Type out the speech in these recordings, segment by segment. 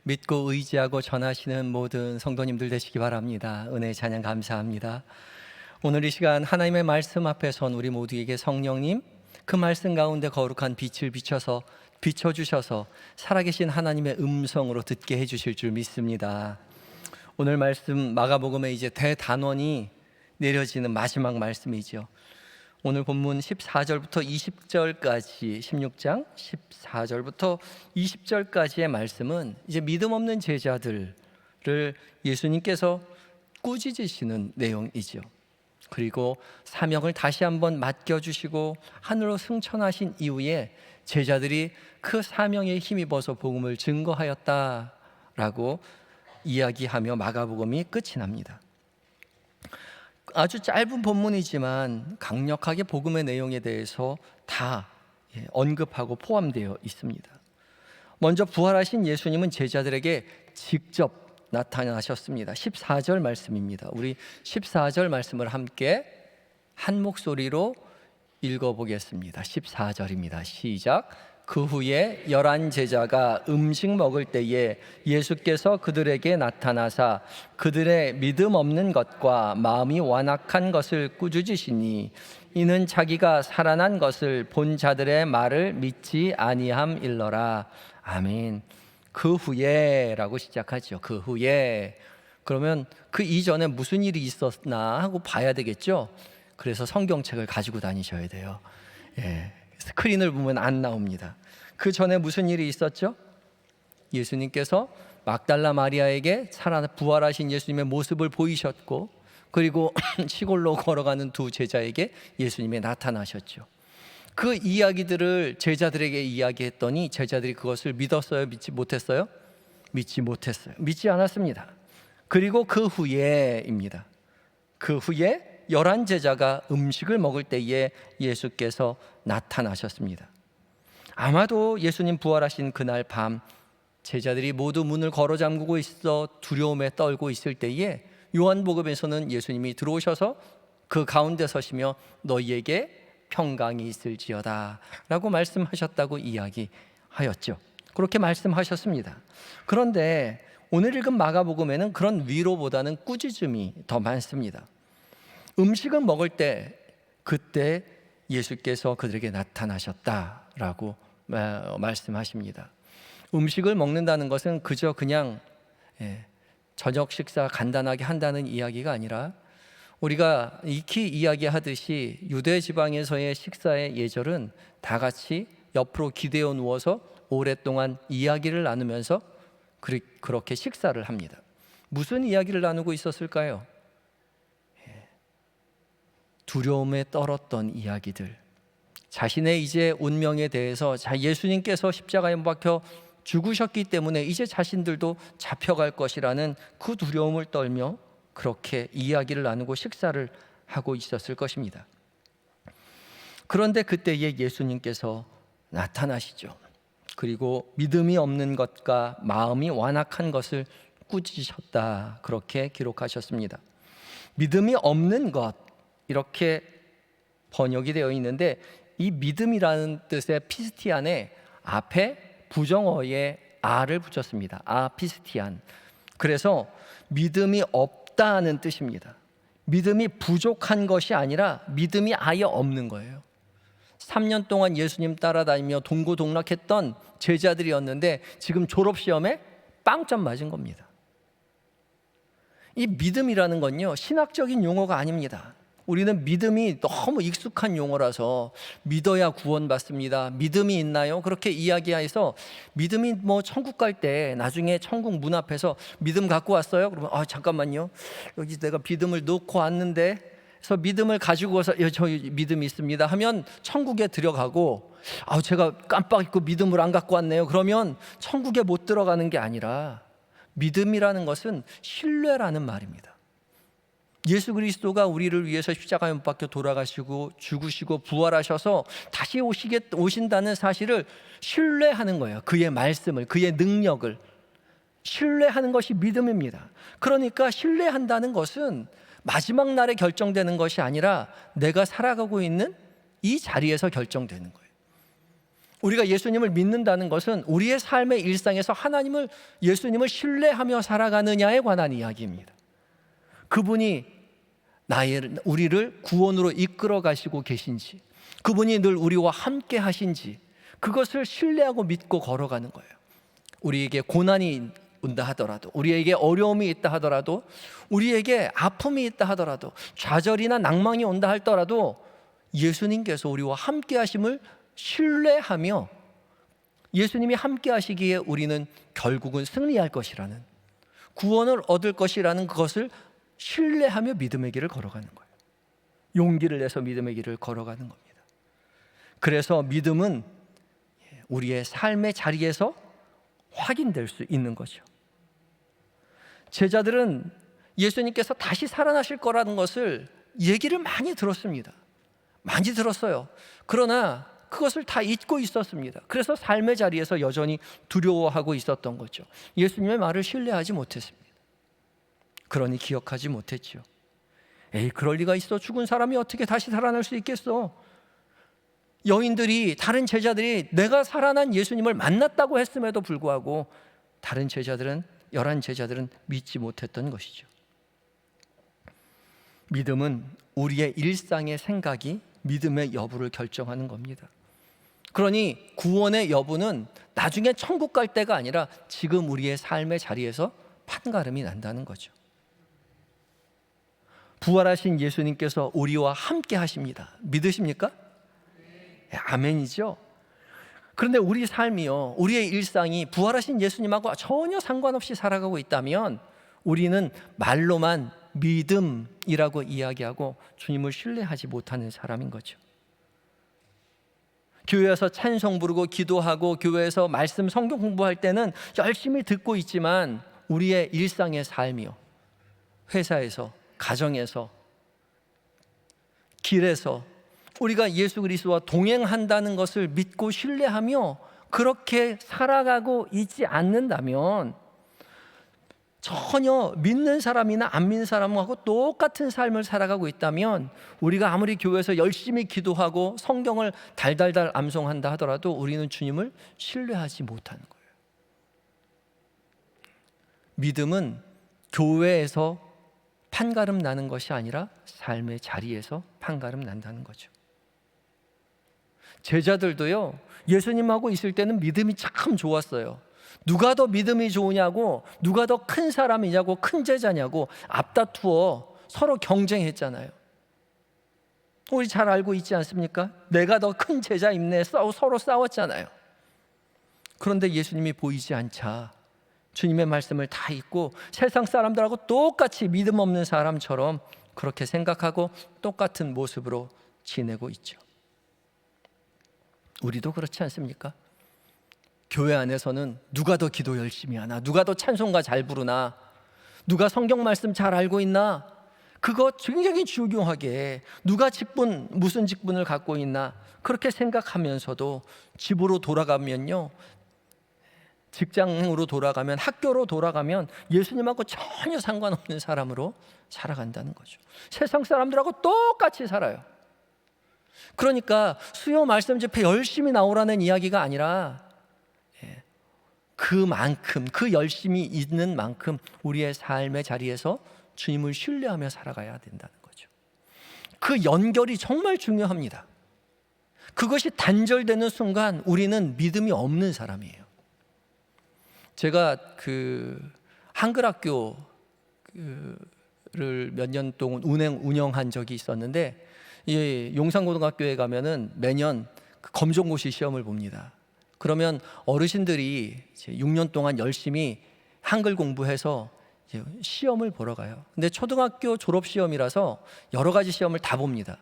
믿고 의지하고 전하시는 모든 성도님들 되시기 바랍니다. 은혜 찬양 감사합니다. 오늘 이 시간 하나님의 말씀 앞에 선 우리 모두에게 성령님 그 말씀 가운데 거룩한 빛을 비춰주셔서 살아계신 하나님의 음성으로 듣게 해주실 줄 믿습니다. 오늘 말씀 마가복음에 이제 대단원이 내려지는 마지막 말씀이죠. 오늘 본문 14절부터 20절까지 16장 14절부터 20절까지의 말씀은 이제 믿음 없는 제자들을 예수님께서 꾸짖으시는 내용이죠. 그리고 사명을 다시 한번 맡겨주시고 하늘로 승천하신 이후에 제자들이 그 사명에 힘입어서 복음을 증거하였다라고 이야기하며 마가복음이 끝이 납니다. 아주 짧은 본문이지만 강력하게 복음의 내용에 대해서 다 언급하고 포함되어 있습니다. 먼저 부활하신 예수님은 제자들에게 직접 나타나셨습니다. 14절 말씀입니다. 우리 14절 말씀을 함께 한 목소리로 읽어보겠습니다. 14절입니다. 시작. 그 후에 11 제자가 음식 먹을 때에 예수께서 그들에게 나타나사 그들의 믿음 없는 것과 마음이 완악한 것을 꾸짖으시니 이는 자기가 살아난 것을 본 자들의 말을 믿지 아니함일러라. 아멘. 그 후에 라고 시작하죠. 그 후에. 그러면 그 이전에 무슨 일이 있었나 하고 봐야 되겠죠. 그래서 성경책을 가지고 다니셔야 돼요. 스크린을 보면 안 나옵니다. 그 전에 무슨 일이 있었죠? 예수님께서 막달라 마리아에게 부활하신 예수님의 모습을 보이셨고, 그리고 시골로 걸어가는 두 제자에게 예수님이 나타나셨죠. 그 이야기들을 제자들에게 이야기했더니 제자들이 그것을 믿었어요? 믿지 못했어요? 믿지 못했어요. 믿지 않았습니다. 그리고 그 후에입니다. 그 후에 11 제자가 음식을 먹을 때에 예수께서 나타나셨습니다. 아마도 예수님 부활하신 그날 밤 제자들이 모두 문을 걸어 잠그고 있어 두려움에 떨고 있을 때에 요한복음에서는 예수님이 들어오셔서 그 가운데 서시며 너희에게 평강이 있을지어다 라고 말씀하셨다고 이야기하였죠. 그렇게 말씀하셨습니다. 그런데 오늘 읽은 마가복음에는 그런 위로보다는 꾸짖음이 더 많습니다. 음식을 먹을 때 그때 예수께서 그들에게 나타나셨다라고 말씀하십니다. 음식을 먹는다는 것은 그저 그냥 저녁 식사 간단하게 한다는 이야기가 아니라 우리가 익히 이야기하듯이 유대 지방에서의 식사의 예절은 다 같이 옆으로 기대어 누워서 오랫동안 이야기를 나누면서 그렇게 식사를 합니다. 무슨 이야기를 나누고 있었을까요? 두려움에 떨었던 이야기들, 자신의 이제 운명에 대해서 예수님께서 십자가에 못 박혀 죽으셨기 때문에 이제 자신들도 잡혀갈 것이라는 그 두려움을 떨며 그렇게 이야기를 나누고 식사를 하고 있었을 것입니다. 그런데 그때에 예수님께서 나타나시죠. 그리고 믿음이 없는 것과 마음이 완악한 것을 꾸짖으셨다 그렇게 기록하셨습니다. 믿음이 없는 것 이렇게 번역이 되어 있는데 이 믿음이라는 뜻의 피스티안에 앞에 부정어에 아를 붙였습니다. 피스티안. 그래서 믿음이 없다는 뜻입니다. 믿음이 부족한 것이 아니라 믿음이 아예 없는 거예요. 3년 동안 예수님 따라다니며 동고동락했던 제자들이었는데 지금 졸업시험에 빵점 맞은 겁니다. 이 믿음이라는 건요 신학적인 용어가 아닙니다. 우리는 믿음이 너무 익숙한 용어라서 믿어야 구원받습니다. 믿음이 있나요? 그렇게 이야기해서 믿음이 천국 갈 때 나중에 천국 문 앞에서 믿음 갖고 왔어요? 그러면 잠깐만요. 여기 내가 믿음을 놓고 왔는데 그래서 믿음을 가지고 와서 저 믿음이 있습니다 하면 천국에 들어가고 제가 깜빡 잊고 믿음을 안 갖고 왔네요. 그러면 천국에 못 들어가는 게 아니라 믿음이라는 것은 신뢰라는 말입니다. 예수 그리스도가 우리를 위해서 십자가에 못 박혀 돌아가시고 죽으시고 부활하셔서 다시 오신다는 사실을 신뢰하는 거예요. 그의 말씀을, 그의 능력을 신뢰하는 것이 믿음입니다. 그러니까 신뢰한다는 것은 마지막 날에 결정되는 것이 아니라 내가 살아가고 있는 이 자리에서 결정되는 거예요. 우리가 예수님을 믿는다는 것은 우리의 삶의 일상에서 예수님을 신뢰하며 살아가느냐에 관한 이야기입니다. 그분이 우리를 구원으로 이끌어 가시고 계신지, 그분이 늘 우리와 함께 하신지, 그것을 신뢰하고 믿고 걸어가는 거예요. 우리에게 고난이 온다 하더라도, 우리에게 어려움이 있다 하더라도, 우리에게 아픔이 있다 하더라도, 좌절이나 낭망이 온다 하더라도 예수님께서 우리와 함께 하심을 신뢰하며, 예수님이 함께 하시기에 우리는 결국은 승리할 것이라는, 구원을 얻을 것이라는 그것을 신뢰하며 믿음의 길을 걸어가는 거예요. 용기를 내서 믿음의 길을 걸어가는 겁니다. 그래서 믿음은 우리의 삶의 자리에서 확인될 수 있는 거죠. 제자들은 예수님께서 다시 살아나실 거라는 것을 얘기를 많이 들었습니다. 많이 들었어요. 그러나 그것을 다 잊고 있었습니다. 그래서 삶의 자리에서 여전히 두려워하고 있었던 거죠. 예수님의 말을 신뢰하지 못했습니다. 그러니 기억하지 못했죠. 에이, 그럴 리가 있어. 죽은 사람이 어떻게 다시 살아날 수 있겠어? 다른 제자들이 내가 살아난 예수님을 만났다고 했음에도 불구하고 다른 제자들은, 11제자들은 믿지 못했던 것이죠. 믿음은 우리의 일상의 생각이 믿음의 여부를 결정하는 겁니다. 그러니 구원의 여부는 나중에 천국 갈 때가 아니라 지금 우리의 삶의 자리에서 판가름이 난다는 거죠. 부활하신 예수님께서 우리와 함께 하십니다. 믿으십니까? 아멘이죠. 그런데 우리 삶이요, 우리의 일상이 부활하신 예수님하고 전혀 상관없이 살아가고 있다면 우리는 말로만 믿음이라고 이야기하고 주님을 신뢰하지 못하는 사람인 거죠. 교회에서 찬송 부르고 기도하고 교회에서 말씀 성경 공부할 때는 열심히 듣고 있지만 우리의 일상의 삶이요, 회사에서, 가정에서, 길에서 우리가 예수 그리스도와 동행한다는 것을 믿고 신뢰하며 그렇게 살아가고 있지 않는다면, 전혀 믿는 사람이나 안 믿는 사람하고 똑같은 삶을 살아가고 있다면, 우리가 아무리 교회에서 열심히 기도하고 성경을 달달달 암송한다 하더라도 우리는 주님을 신뢰하지 못하는 거예요. 믿음은 교회에서 판가름 나는 것이 아니라 삶의 자리에서 판가름 난다는 거죠. 제자들도요, 예수님하고 있을 때는 믿음이 참 좋았어요. 누가 더 믿음이 좋으냐고, 누가 더 큰 사람이냐고, 큰 제자냐고 앞다투어 서로 경쟁했잖아요. 우리 잘 알고 있지 않습니까? 내가 더 큰 제자입네, 서로 싸웠잖아요. 그런데 예수님이 보이지 않자 주님의 말씀을 다 잊고 세상 사람들하고 똑같이 믿음 없는 사람처럼 그렇게 생각하고 똑같은 모습으로 지내고 있죠. 우리도 그렇지 않습니까? 교회 안에서는 누가 더 기도 열심히 하나, 누가 더 찬송가 잘 부르나, 누가 성경 말씀 잘 알고 있나, 그거 굉장히 중요하게, 누가 무슨 직분을 갖고 있나, 그렇게 생각하면서도 집으로 돌아가면요, 직장으로 돌아가면, 학교로 돌아가면 예수님하고 전혀 상관없는 사람으로 살아간다는 거죠. 세상 사람들하고 똑같이 살아요. 그러니까 수요 말씀 집회 열심히 나오라는 이야기가 아니라 그만큼, 그 열심히 있는 만큼 우리의 삶의 자리에서 주님을 신뢰하며 살아가야 된다는 거죠. 그 연결이 정말 중요합니다. 그것이 단절되는 순간 우리는 믿음이 없는 사람이에요. 제가 한글학교를 몇 년 동안 운영한 적이 있었는데, 용산고등학교에 가면은 매년 검정고시 시험을 봅니다. 그러면 어르신들이 6년 동안 열심히 한글 공부해서 시험을 보러 가요. 근데 초등학교 졸업 시험이라서 여러 가지 시험을 다 봅니다.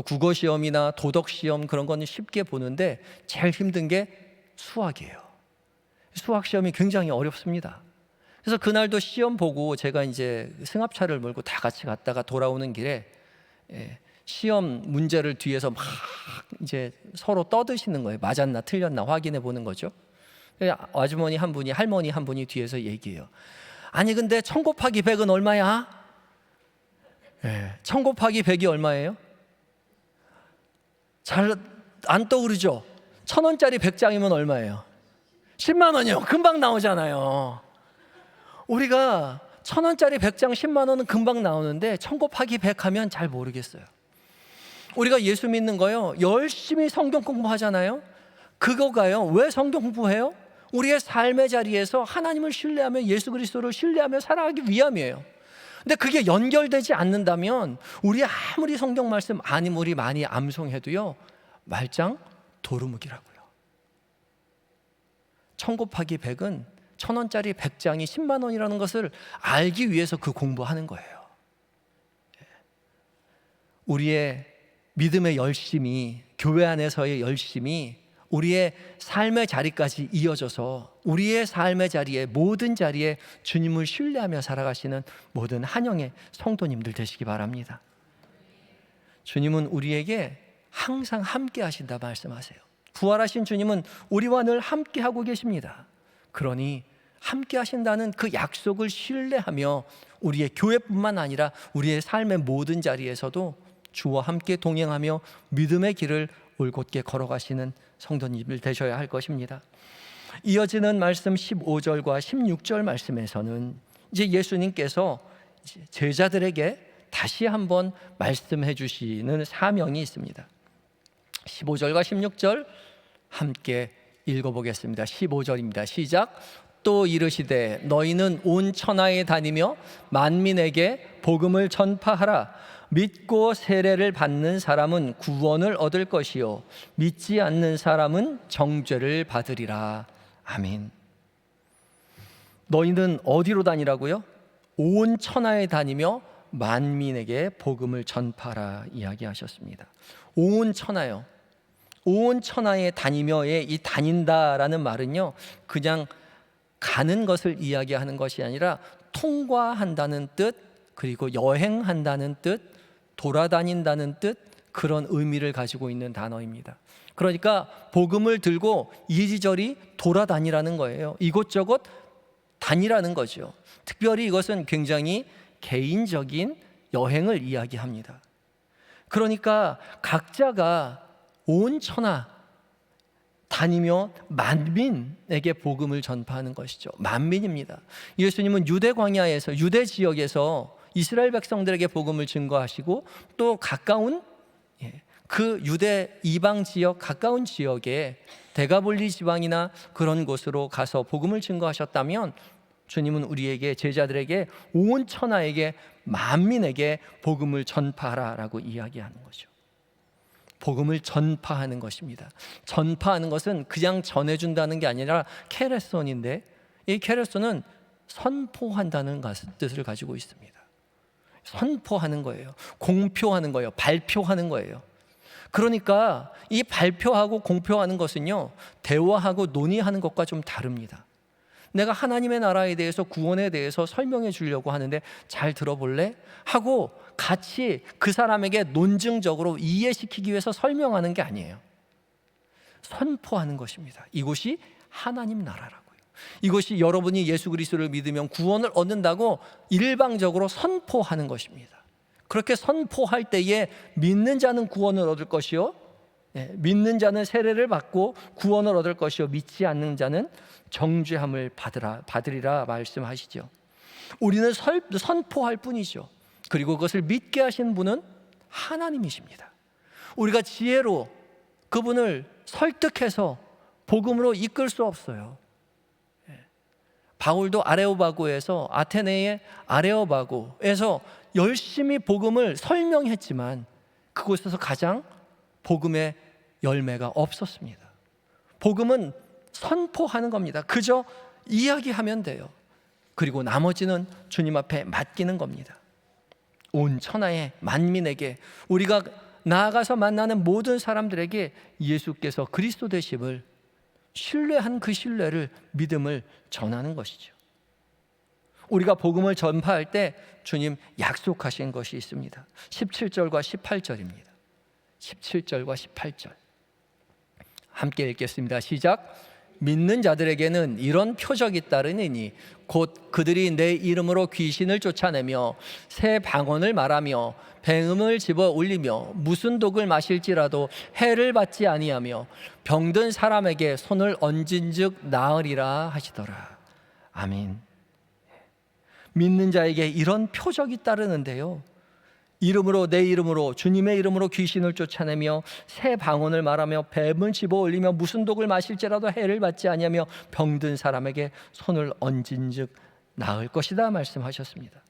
국어 시험이나 도덕 시험, 그런 거는 쉽게 보는데 제일 힘든 게 수학이에요. 수학 시험이 굉장히 어렵습니다. 그래서 그날도 시험 보고 제가 이제 승합차를 몰고 다 같이 갔다가 돌아오는 길에 시험 문제를 뒤에서 막 이제 서로 떠드시는 거예요. 맞았나 틀렸나 확인해 보는 거죠. 할머니 한 분이 뒤에서 얘기해요. 아니 근데 1000 곱하기 100은 얼마야? 1000 곱하기 100이 얼마예요? 잘 안 떠오르죠? 1,000원짜리 100장이면 얼마예요? 10만 원이요. 금방 나오잖아요. 우리가 1,000원짜리 100장 10만 원은 금방 나오는데 1000 곱하기 100 하면 잘 모르겠어요. 우리가 예수 믿는 거요, 열심히 성경 공부하잖아요. 그거가요, 왜 성경 공부해요? 우리의 삶의 자리에서 하나님을 신뢰하며 예수 그리스도를 신뢰하며 살아가기 위함이에요. 근데 그게 연결되지 않는다면 우리 아무리 성경 말씀 아무리 많이 암송해도요, 말짱 도루묵이라고요. 1000 곱하기 100은 1,000원짜리 100장이 10만 원이라는 것을 알기 위해서 그 공부하는 거예요. 우리의 믿음의 열심이, 교회 안에서의 열심이 우리의 삶의 자리까지 이어져서 우리의 삶의 자리에, 모든 자리에 주님을 신뢰하며 살아가시는 모든 한영의 성도님들 되시기 바랍니다. 주님은 우리에게 항상 함께 하신다 말씀하세요. 부활하신 주님은 우리와 늘 함께 하고 계십니다. 그러니 함께 하신다는 그 약속을 신뢰하며 우리의 교회뿐만 아니라 우리의 삶의 모든 자리에서도 주와 함께 동행하며 믿음의 길을 올곧게 걸어가시는 성도님들 되셔야 할 것입니다. 이어지는 말씀 15절과 16절 말씀에서는 이제 예수님께서 제자들에게 다시 한번 말씀해 주시는 사명이 있습니다. 15절과 16절 함께 읽어보겠습니다. 15절입니다. 시작. 또 이르시되 너희는 온 천하에 다니며 만민에게 복음을 전파하라. 믿고 세례를 받는 사람은 구원을 얻을 것이요 믿지 않는 사람은 정죄를 받으리라. 아멘. 너희는 어디로 다니라고요? 온 천하에 다니며 만민에게 복음을 전파하라 이야기하셨습니다. 온 천하요. 온 천하에 다니며의 이 다닌다라는 말은요, 그냥 가는 것을 이야기하는 것이 아니라 통과한다는 뜻, 그리고 여행한다는 뜻, 돌아다닌다는 뜻, 그런 의미를 가지고 있는 단어입니다. 그러니까 복음을 들고 이리저리 돌아다니라는 거예요. 이곳저곳 다니라는 거죠. 특별히 이것은 굉장히 개인적인 여행을 이야기합니다. 그러니까 각자가 온 천하 다니며 만민에게 복음을 전파하는 것이죠. 만민입니다. 예수님은 유대 광야에서, 유대 지역에서 이스라엘 백성들에게 복음을 증거하시고 또 가까운 그 유대 이방 지역, 가까운 지역에 데가볼리 지방이나 그런 곳으로 가서 복음을 증거하셨다면 주님은 우리에게, 제자들에게, 온 천하에게, 만민에게 복음을 전파하라라고 이야기하는 거죠. 복음을 전파하는 것입니다. 전파하는 것은 그냥 전해준다는 게 아니라 케레손인데, 이 케레손은 선포한다는 뜻을 가지고 있습니다. 선포하는 거예요. 공표하는 거예요. 발표하는 거예요. 그러니까 이 발표하고 공표하는 것은요, 대화하고 논의하는 것과 좀 다릅니다. 내가 하나님의 나라에 대해서, 구원에 대해서 설명해 주려고 하는데 잘 들어볼래? 하고 같이 그 사람에게 논증적으로 이해시키기 위해서 설명하는 게 아니에요. 선포하는 것입니다. 이곳이 하나님 나라라고요. 이것이 여러분이 예수 그리스도를 믿으면 구원을 얻는다고 일방적으로 선포하는 것입니다. 그렇게 선포할 때에 믿는 자는 구원을 얻을 것이요, 믿는 자는 세례를 받고 구원을 얻을 것이요 믿지 않는 자는 정죄함을 받으리라 말씀하시죠. 우리는 선포할 뿐이죠. 그리고 그것을 믿게 하신 분은 하나님이십니다. 우리가 지혜로 그분을 설득해서 복음으로 이끌 수 없어요. 바울도 아레오바고에서, 아테네의 아레오바고에서 열심히 복음을 설명했지만 그곳에서 가장 복음의 열매가 없었습니다. 복음은 선포하는 겁니다. 그저 이야기하면 돼요. 그리고 나머지는 주님 앞에 맡기는 겁니다. 온 천하의 만민에게, 우리가 나아가서 만나는 모든 사람들에게 예수께서 그리스도 되심을 신뢰한 그 신뢰를, 믿음을 전하는 것이죠. 우리가 복음을 전파할 때 주님 약속하신 것이 있습니다. 17절과 18절입니다. 17절과 18절 함께 읽겠습니다. 시작. 믿는 자들에게는 이런 표적이 따르니니 곧 그들이 내 이름으로 귀신을 쫓아내며 새 방언을 말하며 뱅음을 집어 올리며 무슨 독을 마실지라도 해를 받지 아니하며 병든 사람에게 손을 얹은즉 나으리라 하시더라. 아멘. 믿는 자에게 이런 표적이 따르는데요, 이름으로, 내 이름으로, 주님의 이름으로 귀신을 쫓아내며 새 방언을 말하며 뱀을 집어 올리며 무슨 독을 마실지라도 해를 받지 아니하며 병든 사람에게 손을 얹은즉 나을 것이다 말씀하셨습니다.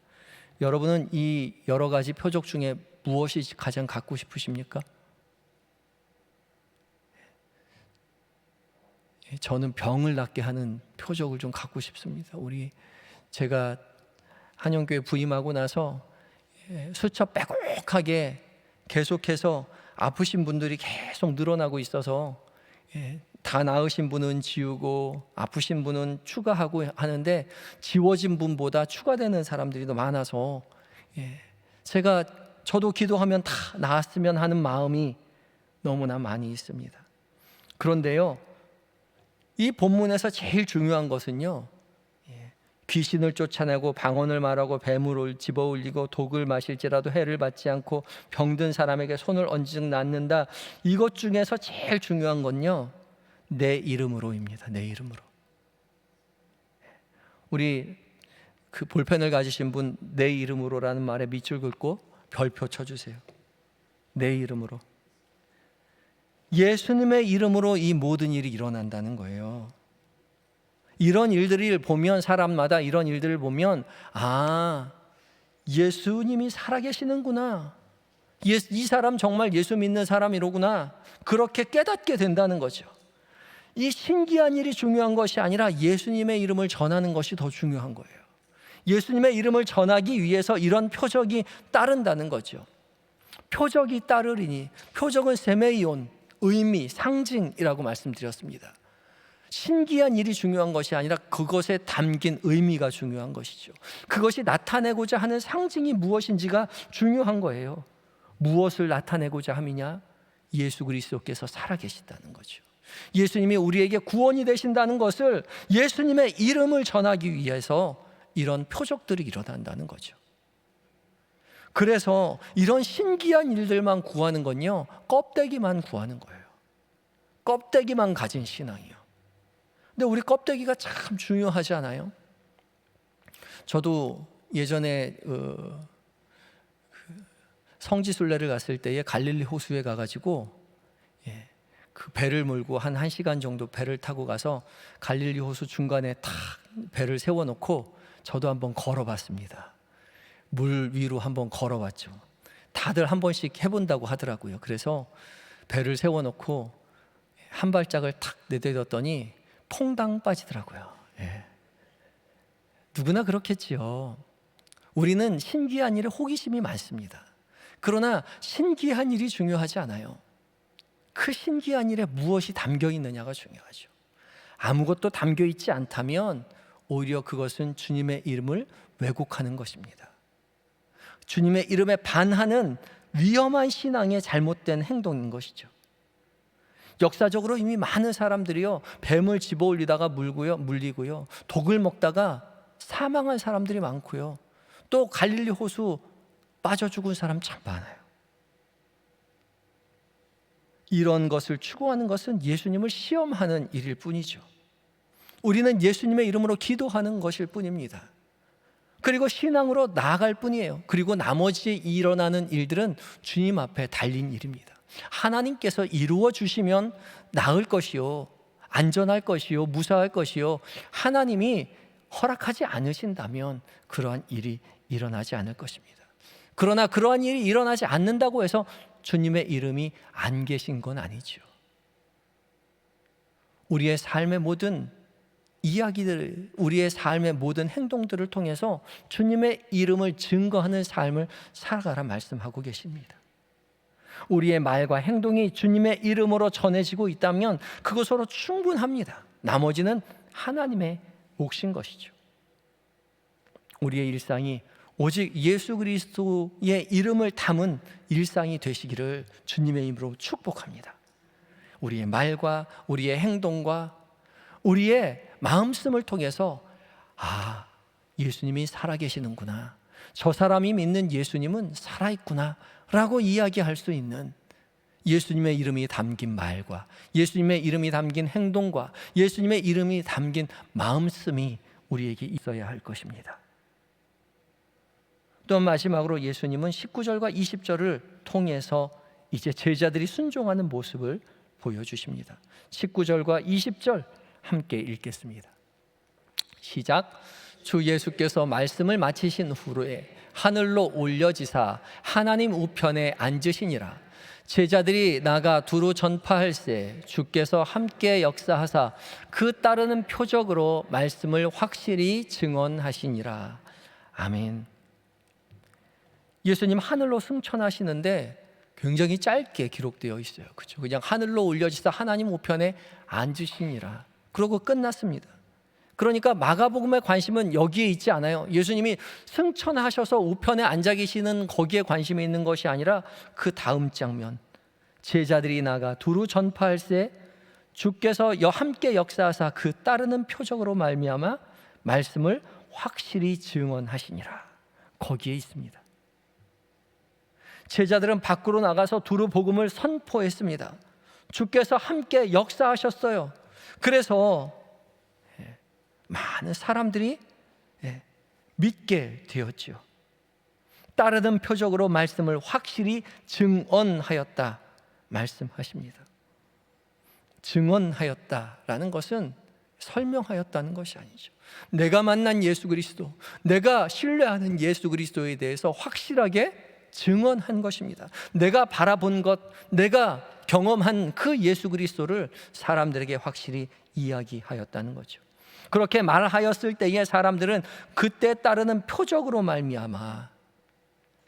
여러분은 이 여러 가지 표적 중에 무엇이 가장 갖고 싶으십니까? 저는 병을 낫게 하는 표적을 좀 갖고 싶습니다. 제가 한영교회 부임하고 나서 수처 빼곡하게 계속해서 아프신 분들이 계속 늘어나고 있어서 다 나으신 분은 지우고 아프신 분은 추가하고 하는데 지워진 분보다 추가되는 사람들이 더 많아서 저도 기도하면 다 나았으면 하는 마음이 너무나 많이 있습니다. 그런데요, 이 본문에서 제일 중요한 것은요, 귀신을 쫓아내고 방언을 말하고 뱀을 집어 올리고 독을 마실지라도 해를 받지 않고 병든 사람에게 손을 얹은즉 낫는다. 이것 중에서 제일 중요한 건요, 내 이름으로입니다. 내 이름으로. 우리 그 볼펜을 가지신 분, 내 이름으로라는 말에 밑줄 긋고 별표 쳐주세요. 내 이름으로. 예수님의 이름으로 이 모든 일이 일어난다는 거예요. 이런 일들을 보면, 사람마다 이런 일들을 보면, 아, 예수님이 살아계시는구나, 이 사람 정말 예수 믿는 사람이로구나, 그렇게 깨닫게 된다는 거죠. 이 신기한 일이 중요한 것이 아니라 예수님의 이름을 전하는 것이 더 중요한 거예요. 예수님의 이름을 전하기 위해서 이런 표적이 따른다는 거죠. 표적이 따르리니, 표적은 세메이온, 의미, 상징이라고 말씀드렸습니다. 신기한 일이 중요한 것이 아니라 그것에 담긴 의미가 중요한 것이죠. 그것이 나타내고자 하는 상징이 무엇인지가 중요한 거예요. 무엇을 나타내고자 함이냐? 예수 그리스도께서 살아계신다는 거죠. 예수님이 우리에게 구원이 되신다는 것을, 예수님의 이름을 전하기 위해서 이런 표적들이 일어난다는 거죠. 그래서 이런 신기한 일들만 구하는 건요, 껍데기만 구하는 거예요. 껍데기만 가진 신앙이요. 근데 우리 껍데기가 참 중요하지 않아요? 저도 예전에 성지순례를 갔을 때에 갈릴리 호수에 가가지고 그 배를 몰고 한 1시간 정도 배를 타고 가서 갈릴리 호수 중간에 탁 배를 세워놓고 저도 한번 걸어봤습니다. 물 위로 한번 걸어봤죠. 다들 한 번씩 해본다고 하더라고요. 그래서 배를 세워놓고 한 발짝을 탁 내딛었더니 퐁당 빠지더라고요. 누구나 그렇겠지요. 우리는 신기한 일에 호기심이 많습니다. 그러나 신기한 일이 중요하지 않아요. 그 신기한 일에 무엇이 담겨 있느냐가 중요하죠. 아무것도 담겨 있지 않다면 오히려 그것은 주님의 이름을 왜곡하는 것입니다. 주님의 이름에 반하는 위험한 신앙의 잘못된 행동인 것이죠. 역사적으로 이미 많은 사람들이요, 뱀을 집어 올리다가 물리고요, 독을 먹다가 사망한 사람들이 많고요, 또 갈릴리 호수 빠져 죽은 사람 참 많아요. 이런 것을 추구하는 것은 예수님을 시험하는 일일 뿐이죠. 우리는 예수님의 이름으로 기도하는 것일 뿐입니다. 그리고 신앙으로 나아갈 뿐이에요. 그리고 나머지 일어나는 일들은 주님 앞에 달린 일입니다. 하나님께서 이루어 주시면 나을 것이요, 안전할 것이요, 무사할 것이요, 하나님이 허락하지 않으신다면 그러한 일이 일어나지 않을 것입니다. 그러나 그러한 일이 일어나지 않는다고 해서 주님의 이름이 안 계신 건 아니죠. 우리의 삶의 모든 이야기들, 우리의 삶의 모든 행동들을 통해서 주님의 이름을 증거하는 삶을 살아가라 말씀하고 계십니다. 우리의 말과 행동이 주님의 이름으로 전해지고 있다면 그것으로 충분합니다. 나머지는 하나님의 몫인 것이죠. 우리의 일상이 오직 예수 그리스도의 이름을 담은 일상이 되시기를 주님의 이름으로 축복합니다. 우리의 말과 우리의 행동과 우리의 마음씀을 통해서 아, 예수님이 살아계시는구나, 저 사람이 믿는 예수님은 살아있구나 라고 이야기할 수 있는 예수님의 이름이 담긴 말과 예수님의 이름이 담긴 행동과 예수님의 이름이 담긴 마음씀이 우리에게 있어야 할 것입니다. 또 마지막으로 예수님은 19절과 20절을 통해서 이제 제자들이 순종하는 모습을 보여주십니다. 19절과 20절 함께 읽겠습니다. 시작. 주 예수께서 말씀을 마치신 후에 하늘로 올려지사 하나님 우편에 앉으시니라. 제자들이 나가 두루 전파할새 주께서 함께 역사하사 그 따르는 표적으로 말씀을 확실히 증언하시니라. 아멘. 예수님 하늘로 승천하시는데 굉장히 짧게 기록되어 있어요. 그렇죠? 그냥 하늘로 올려지사 하나님 우편에 앉으시니라. 그러고 끝났습니다. 그러니까 마가복음의 관심은 여기에 있지 않아요. 예수님이 승천하셔서 우편에 앉아 계시는 거기에 관심이 있는 것이 아니라 그 다음 장면, 제자들이 나가 두루 전파할새 주께서 함께 역사하사 그 따르는 표적으로 말미암아 말씀을 확실히 증언하시니라. 거기에 있습니다. 제자들은 밖으로 나가서 두루 복음을 선포했습니다. 주께서 함께 역사하셨어요. 그래서 많은 사람들이 믿게 되었죠. 따르는 표적으로 말씀을 확실히 증언하였다 말씀하십니다. 증언하였다라는 것은 설명하였다는 것이 아니죠. 내가 만난 예수 그리스도, 내가 신뢰하는 예수 그리스도에 대해서 확실하게 증언한 것입니다. 내가 바라본 것, 내가 경험한 그 예수 그리스도를 사람들에게 확실히 이야기하였다는 거죠. 그렇게 말하였을 때에 사람들은 그때 따르는 표적으로 말미암아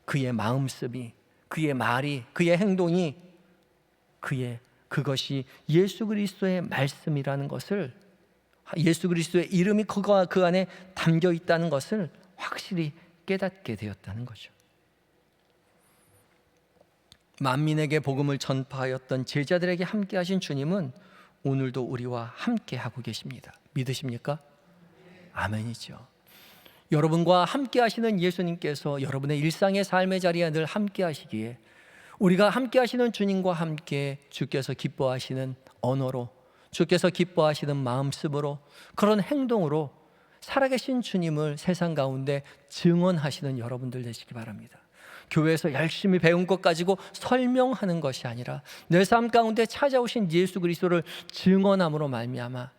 그의 마음씀이, 그의 말이, 그의 행동이 그것이 예수 그리스도의 말씀이라는 것을, 예수 그리스도의 이름이 그 안에 담겨 있다는 것을 확실히 깨닫게 되었다는 거죠. 만민에게 복음을 전파하였던 제자들에게 함께 하신 주님은 오늘도 우리와 함께 하고 계십니다. 믿으십니까? 아멘이죠. 여러분과 함께 하시는 예수님께서 여러분의 일상의 삶의 자리에 늘 함께 하시기에 우리가 함께 하시는 주님과 함께 주께서 기뻐하시는 언어로, 주께서 기뻐하시는 마음씀으로, 그런 행동으로 살아계신 주님을 세상 가운데 증언하시는 여러분들 되시기 바랍니다. 교회에서 열심히 배운 것 가지고 설명하는 것이 아니라 내 삶 가운데 찾아오신 예수 그리스도를 증언함으로 말미암아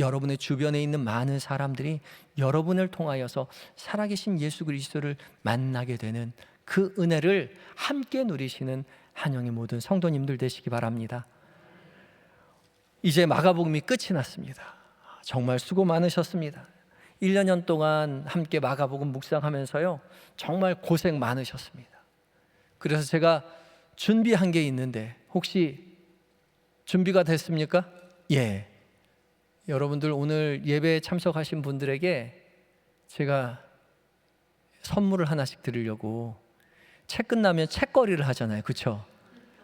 여러분의 주변에 있는 많은 사람들이 여러분을 통하여서 살아계신 예수 그리스도를 만나게 되는 그 은혜를 함께 누리시는 한영의 모든 성도님들 되시기 바랍니다. 이제 마가복음이 끝이 났습니다. 정말 수고 많으셨습니다. 1년 동안 함께 마가복음 묵상하면서요, 정말 고생 많으셨습니다. 그래서 제가 준비한 게 있는데 혹시 준비가 됐습니까? 예. 여러분들 오늘 예배에 참석하신 분들에게 제가 선물을 하나씩 드리려고, 책 끝나면 책거리를 하잖아요. 그렇죠?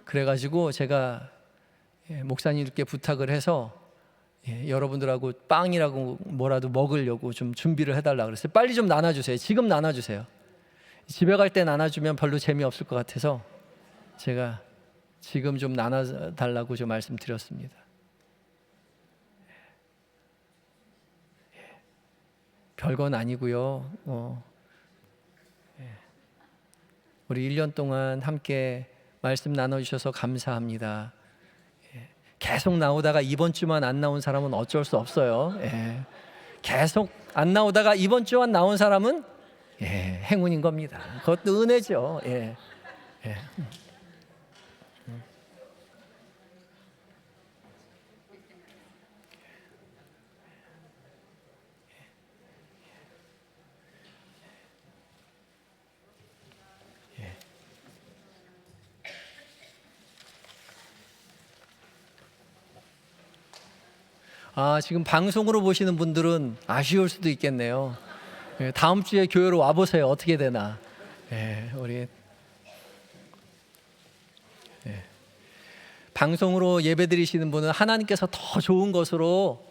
그래가지고 제가 목사님께 부탁을 해서 여러분들하고 빵이라고 뭐라도 먹으려고 좀 준비를 해달라고 그랬어요. 빨리 좀 나눠주세요. 지금 나눠주세요. 집에 갈 때 나눠주면 별로 재미없을 것 같아서 제가 지금 좀 나눠달라고 좀 말씀드렸습니다. 별건 아니고요. 우리 1년 동안 함께 말씀 나눠주셔서 감사합니다. 계속 나오다가 이번 주만 안 나온 사람은 어쩔 수 없어요. 계속 안 나오다가 이번 주만 나온 사람은 행운인 겁니다. 그것도 은혜죠. 지금 방송으로 보시는 분들은 아쉬울 수도 있겠네요. 다음 주에 교회로 와보세요. 어떻게 되나. 우리 방송으로 예배 드리시는 분은 하나님께서 더 좋은 것으로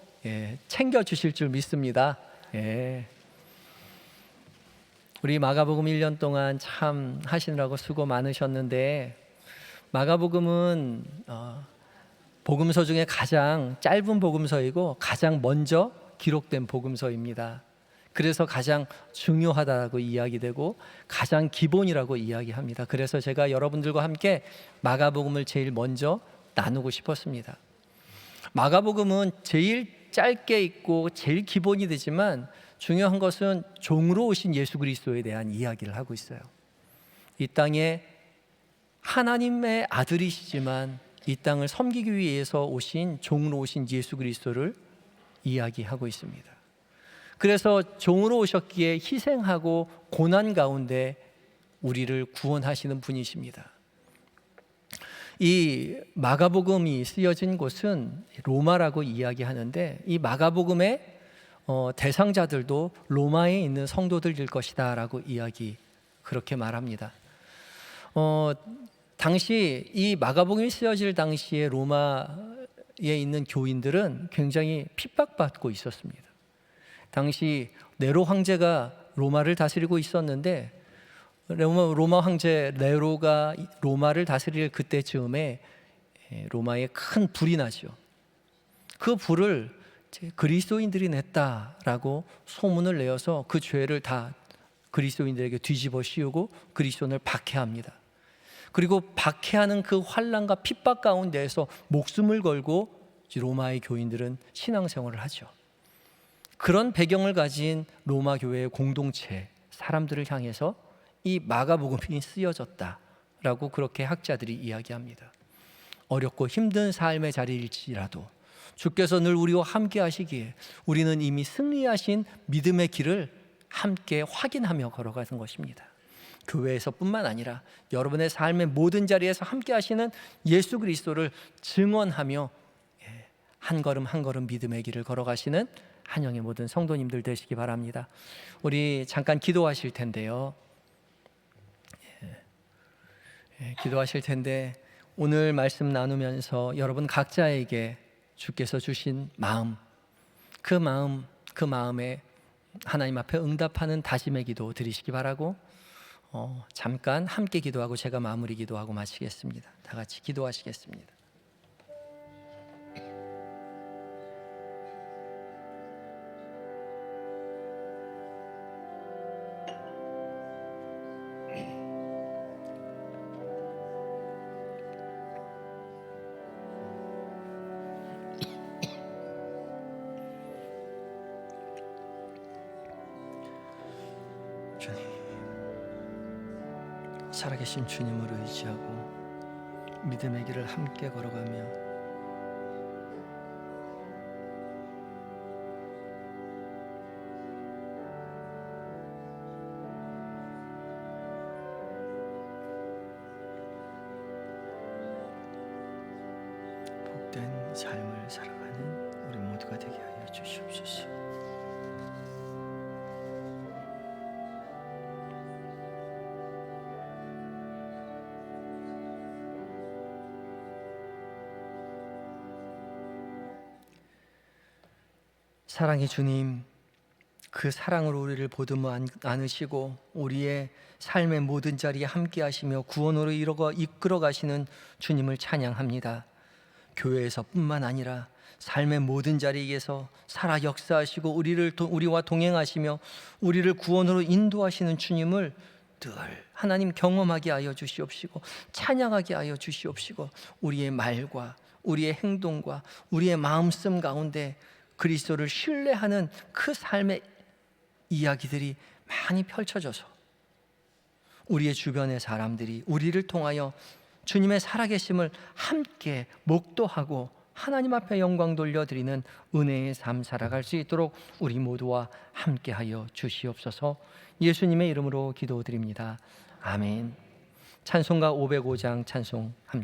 챙겨 주실 줄 믿습니다. 우리 마가복음 1년 동안 참 하시느라고 수고 많으셨는데, 마가복음은 복음서 중에 가장 짧은 복음서이고 가장 먼저 기록된 복음서입니다. 그래서 가장 중요하다고 이야기되고 가장 기본이라고 이야기합니다. 그래서 제가 여러분들과 함께 마가복음을 제일 먼저 나누고 싶었습니다. 마가복음은 제일 짧게 있고 제일 기본이 되지만 중요한 것은 종으로 오신 예수 그리스도에 대한 이야기를 하고 있어요. 이 땅에 하나님의 아들이시지만 이 땅을 섬기기 위해서 오신 종으로 오신 예수 그리스도를 이야기하고 있습니다. 그래서 종으로 오셨기에 희생하고 고난 가운데 우리를 구원하시는 분이십니다. 이 마가복음이 쓰여진 곳은 로마라고 이야기하는데, 이 마가복음의 대상자들도 로마에 있는 성도들일 것이다 라고 그렇게 말합니다. 당시 이 마가복음이 쓰여질 당시에 로마에 있는 교인들은 굉장히 핍박받고 있었습니다. 당시 네로 황제가 로마를 다스리고 있었는데, 로마 황제 네로가 로마를 다스릴 그때쯤에 로마에 큰 불이 나죠. 그 불을 그리스도인들이 냈다라고 소문을 내어서 그 죄를 다 그리스도인들에게 뒤집어 씌우고 그리스도인을 박해합니다. 그리고 박해하는 그 환난과 핍박 가운데에서 목숨을 걸고 로마의 교인들은 신앙생활을 하죠. 그런 배경을 가진 로마 교회의 공동체 사람들을 향해서 이 마가복음이 쓰여졌다라고 그렇게 학자들이 이야기합니다. 어렵고 힘든 삶의 자리일지라도 주께서 늘 우리와 함께 하시기에 우리는 이미 승리하신 믿음의 길을 함께 확인하며 걸어가는 것입니다. 교회에서뿐만 아니라 여러분의 삶의 모든 자리에서 함께 하시는 예수 그리스도를 증언하며 한 걸음 한 걸음 믿음의 길을 걸어가시는 한영의 모든 성도님들 되시기 바랍니다. 우리 잠깐 기도하실 텐데요. 기도하실 텐데 오늘 말씀 나누면서 여러분 각자에게 주께서 주신 마음, 그 마음에 하나님 앞에 응답하는 다짐의 기도 드리시기 바라고, 잠깐 함께 기도하고 제가 마무리 기도하고 마치겠습니다. 다 같이 기도하시겠습니다. 주님, 살아계신 주님을 의지하고 믿음의 길을 함께 걸어가며 복된 삶을 살아가는 우리 모두가 되게 하여 주시옵소서. 사랑의 주님, 그 사랑으로 우리를 보듬어 안으시고 우리의 삶의 모든 자리에 함께 하시며 구원으로 이끌어 가시는 주님을 찬양합니다. 교회에서 뿐만 아니라 삶의 모든 자리에서 살아 역사하시고 우리와 동행하시며 우리를 구원으로 인도하시는 주님을 늘 하나님 경험하게 하여 주시옵시고 찬양하게 하여 주시옵시고 우리의 말과 우리의 행동과 우리의 마음씀 가운데 그리스도를 신뢰하는 그 삶의 이야기들이 많이 펼쳐져서 우리의 주변의 사람들이 우리를 통하여 주님의 살아계심을 함께 목도하고 하나님 앞에 영광 돌려드리는 은혜의 삶 살아갈 수 있도록 우리 모두와 함께하여 주시옵소서. 예수님의 이름으로 기도드립니다. 아멘. 찬송가 505장 찬송 함께